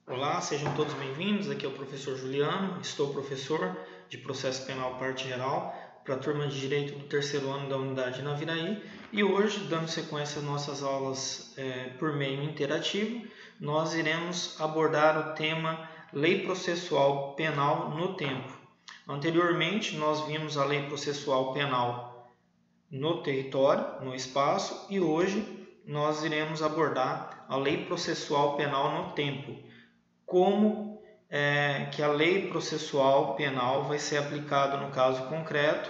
Olá, sejam todos bem-vindos. Aqui é o professor Juliano, estou professor de Processo Penal Parte Geral para a turma de Direito do terceiro ano da Unidade Naviraí e hoje, dando sequência às nossas aulas por meio interativo, nós iremos abordar o tema Lei Processual Penal no Tempo. Anteriormente, nós vimos a Lei Processual Penal no território, no espaço, e hoje nós iremos abordar a Lei Processual Penal no tempo. Como que a lei processual penal vai ser aplicada no caso concreto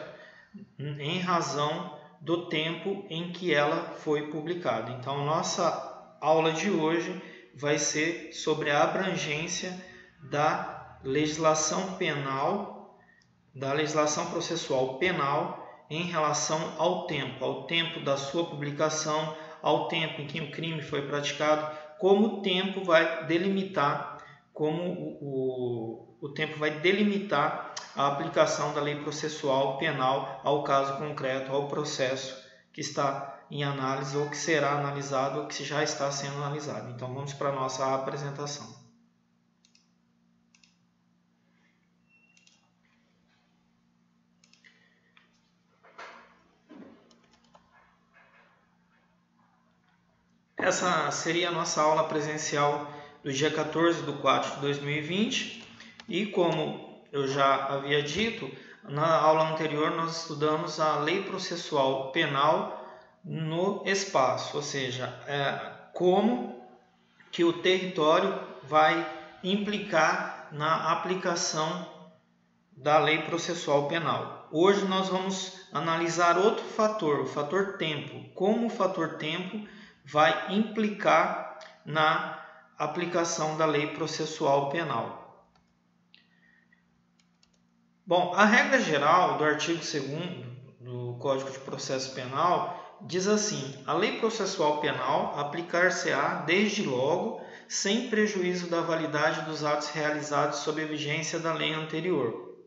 em razão do tempo em que ela foi publicada. Então, nossa aula de hoje vai ser sobre a abrangência da legislação penal, da legislação processual penal em relação ao tempo da sua publicação, ao tempo em que o crime foi praticado, como o tempo vai delimitar o tempo vai delimitar a aplicação da lei processual penal ao caso concreto, ao processo que está em análise ou que será analisado ou que já está sendo analisado. Então vamos para a nossa apresentação. Essa seria a nossa aula presencial do dia 14/4/2020 e, como eu já havia dito, na aula anterior nós estudamos a lei processual penal no espaço, ou seja, como que o território vai implicar na aplicação da lei processual penal. Hoje nós vamos analisar outro fator, o fator tempo, como o fator tempo vai implicar na aplicação da lei processual penal. Bom, a regra geral do artigo 2º do Código de Processo Penal diz assim: a lei processual penal aplicar-se-á desde logo, sem prejuízo da validade dos atos realizados sob a vigência da lei anterior.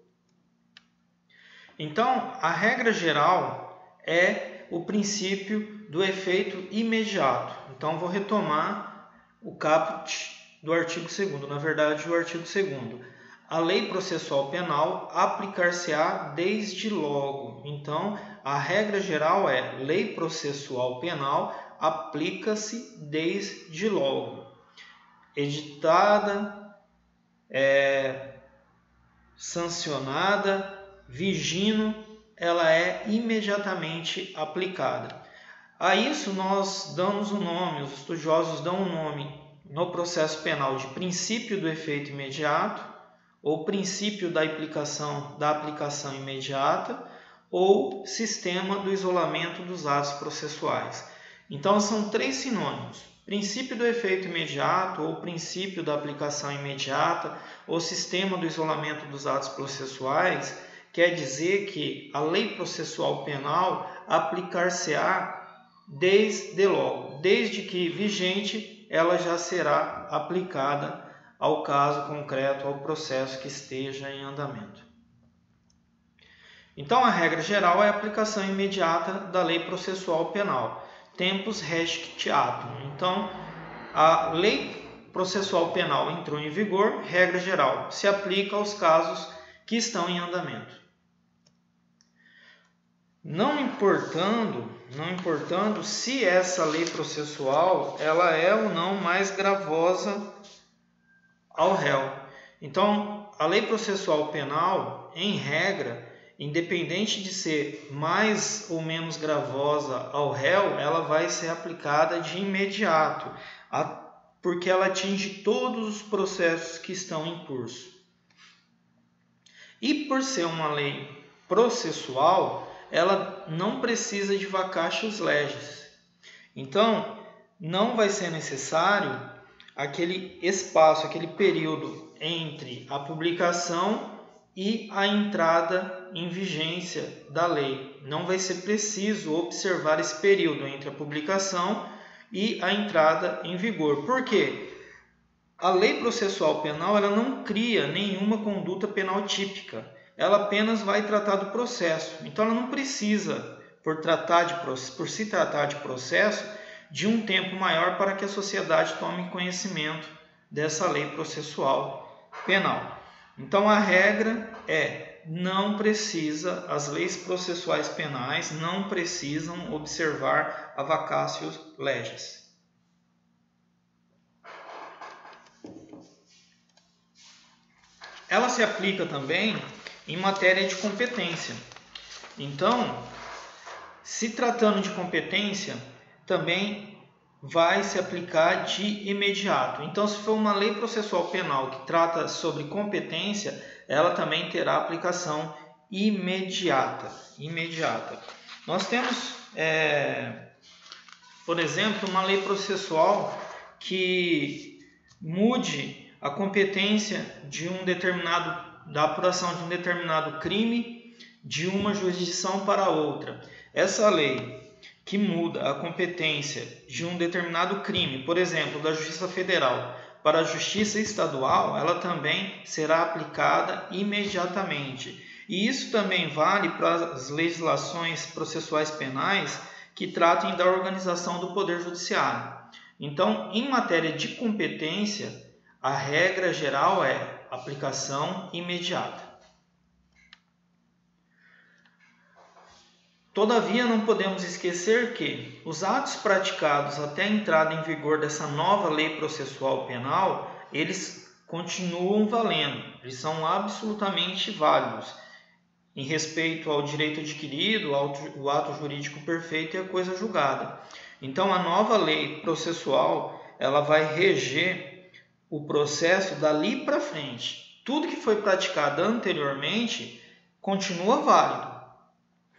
Então, a regra geral é o princípio do efeito imediato. Então, vou retomar o caput do artigo 2º, na verdade, o artigo 2º. A lei processual penal aplicar-se-á desde logo. Então, a regra geral é: lei processual penal aplica-se desde logo. Editada, sancionada, vigindo, ela é imediatamente aplicada. A isso nós damos um nome, os estudiosos dão um nome no processo penal de princípio do efeito imediato, ou princípio da aplicação imediata, ou sistema do isolamento dos atos processuais. Então são três sinônimos: princípio do efeito imediato, ou princípio da aplicação imediata, ou sistema do isolamento dos atos processuais. Quer dizer que a lei processual penal aplicar-se-á desde logo, desde que vigente, ela já será aplicada ao caso concreto, ao processo que esteja em andamento. Então, a regra geral é a aplicação imediata da lei processual penal, tempus resciciatum. Então, a lei processual penal entrou em vigor, regra geral, se aplica aos casos que estão em andamento. Não importando se essa lei processual ela é ou não mais gravosa ao réu. Então, a lei processual penal, em regra, independente de ser mais ou menos gravosa ao réu, ela vai ser aplicada de imediato, porque ela atinge todos os processos que estão em curso. E por ser uma lei processual, ela não precisa de vacatio legis. Então, não vai ser necessário aquele espaço, aquele período entre a publicação e a entrada em vigência da lei. Não vai ser preciso observar esse período entre a publicação e a entrada em vigor. Por quê? A lei processual penal ela não cria nenhuma conduta penal típica. Ela apenas vai tratar do processo. Então, ela não precisa, por se tratar de processo, de um tempo maior para que a sociedade tome conhecimento dessa lei processual penal. Então a regra é: não precisa, as leis processuais penais não precisam observar a vacatio legis. Ela se aplica também em matéria de competência. Então, se tratando de competência, também vai se aplicar de imediato. Então, se for uma lei processual penal que trata sobre competência, ela também terá aplicação imediata. Nós temos, por exemplo, uma lei processual que mude a competência da apuração de um determinado crime de uma jurisdição para outra. Essa lei que muda a competência de um determinado crime, por exemplo, da Justiça Federal para a Justiça Estadual, ela também será aplicada imediatamente. E isso também vale para as legislações processuais penais que tratem da organização do Poder Judiciário. Então, em matéria de competência, a regra geral é aplicação imediata. Todavia, não podemos esquecer que os atos praticados até a entrada em vigor dessa nova lei processual penal, eles continuam valendo, eles são absolutamente válidos em respeito ao direito adquirido, o ato jurídico perfeito e a coisa julgada. Então, a nova lei processual, ela vai reger o processo dali para frente. Tudo que foi praticado anteriormente continua válido.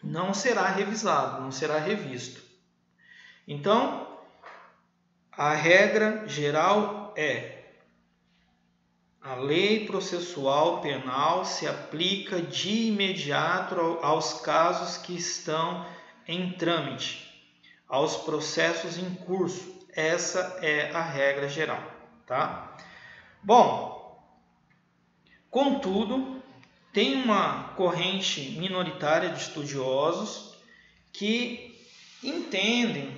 Não será revisado, não será revisto. Então, a regra geral é: a lei processual penal se aplica de imediato aos casos que estão em trâmite, aos processos em curso. Essa é a regra geral, tá? Bom, contudo, tem uma corrente minoritária de estudiosos que entendem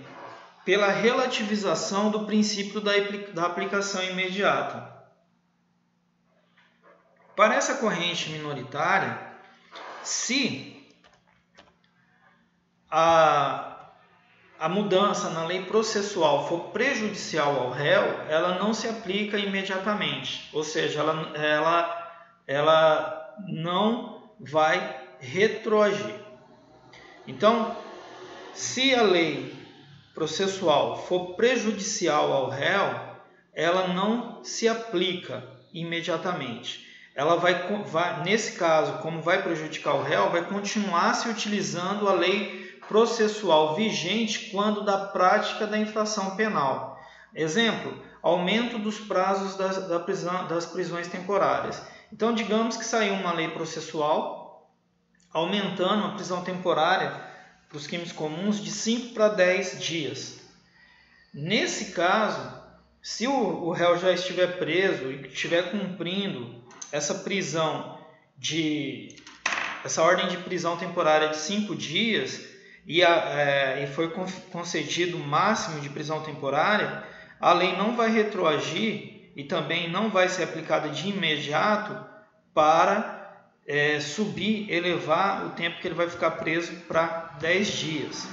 pela relativização do princípio da aplicação imediata. Para essa corrente minoritária, se a mudança na lei processual for prejudicial ao réu, ela não se aplica imediatamente, ou seja, ela não vai retroagir. Então, se a lei processual for prejudicial ao réu, ela não se aplica imediatamente. Ela vai, nesse caso, como vai prejudicar o réu, vai continuar se utilizando a lei processual vigente quando da prática da infração penal. Exemplo, aumento dos prazos das prisões temporárias. Então, digamos que saiu uma lei processual aumentando a prisão temporária para os crimes comuns de 5 para 10 dias. Nesse caso, se o réu já estiver preso e estiver cumprindo essa ordem de prisão temporária de 5 dias e foi concedido o máximo de prisão temporária, a lei não vai retroagir e também não vai ser aplicada de imediato para elevar o tempo que ele vai ficar preso para 10 dias.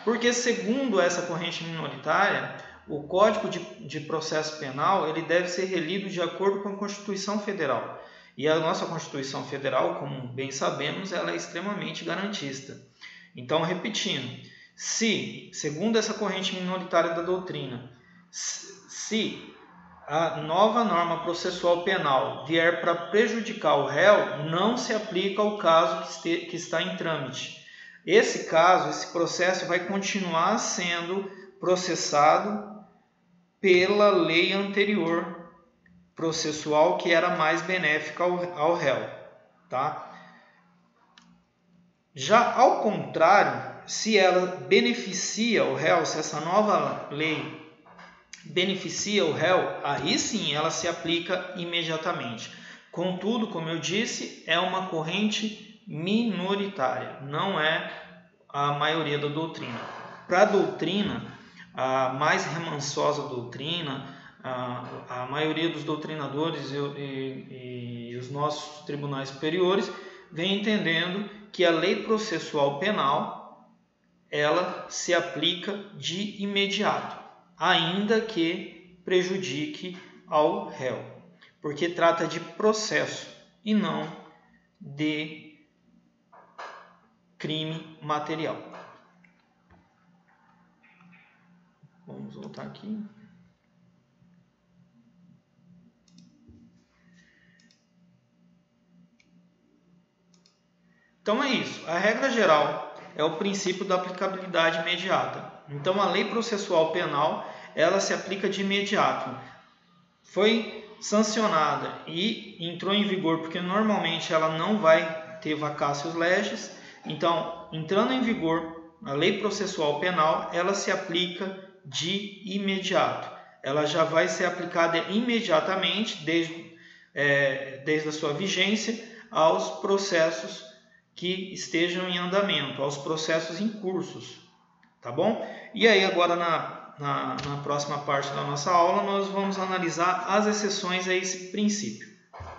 Porque, segundo essa corrente minoritária, o Código de Processo Penal ele deve ser relido de acordo com a Constituição Federal. E a nossa Constituição Federal, como bem sabemos, ela é extremamente garantista. Então, repetindo, segundo essa corrente minoritária da doutrina, se a nova norma processual penal vier para prejudicar o réu, não se aplica ao caso que está em trâmite. Esse processo vai continuar sendo processado pela lei anterior processual, que era mais benéfica ao réu, tá? Já ao contrário, se ela beneficia o réu, se essa nova lei beneficia o réu, aí sim ela se aplica imediatamente. Contudo, como eu disse, é uma corrente minoritária, não é a maioria da doutrina. Para a doutrina, a mais remansosa doutrina, a maioria dos doutrinadores e os nossos tribunais superiores vem entendendo que a lei processual penal ela se aplica de imediato, ainda que prejudique ao réu, porque trata de processo e não de crime material. Vamos voltar aqui. Então é isso. A regra geral é o princípio da aplicabilidade imediata. Então a lei processual penal ela se aplica de imediato. Foi sancionada e entrou em vigor, porque normalmente ela não vai ter vacácios legis. Então, entrando em vigor a lei processual penal, ela se aplica de imediato. Ela já vai ser aplicada imediatamente, desde a sua vigência, aos processos que estejam em andamento, aos processos em cursos, tá bom? E aí agora na próxima parte da nossa aula nós vamos analisar as exceções a esse princípio.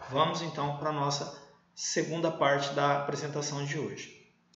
Vamos então para a nossa segunda parte da apresentação de hoje.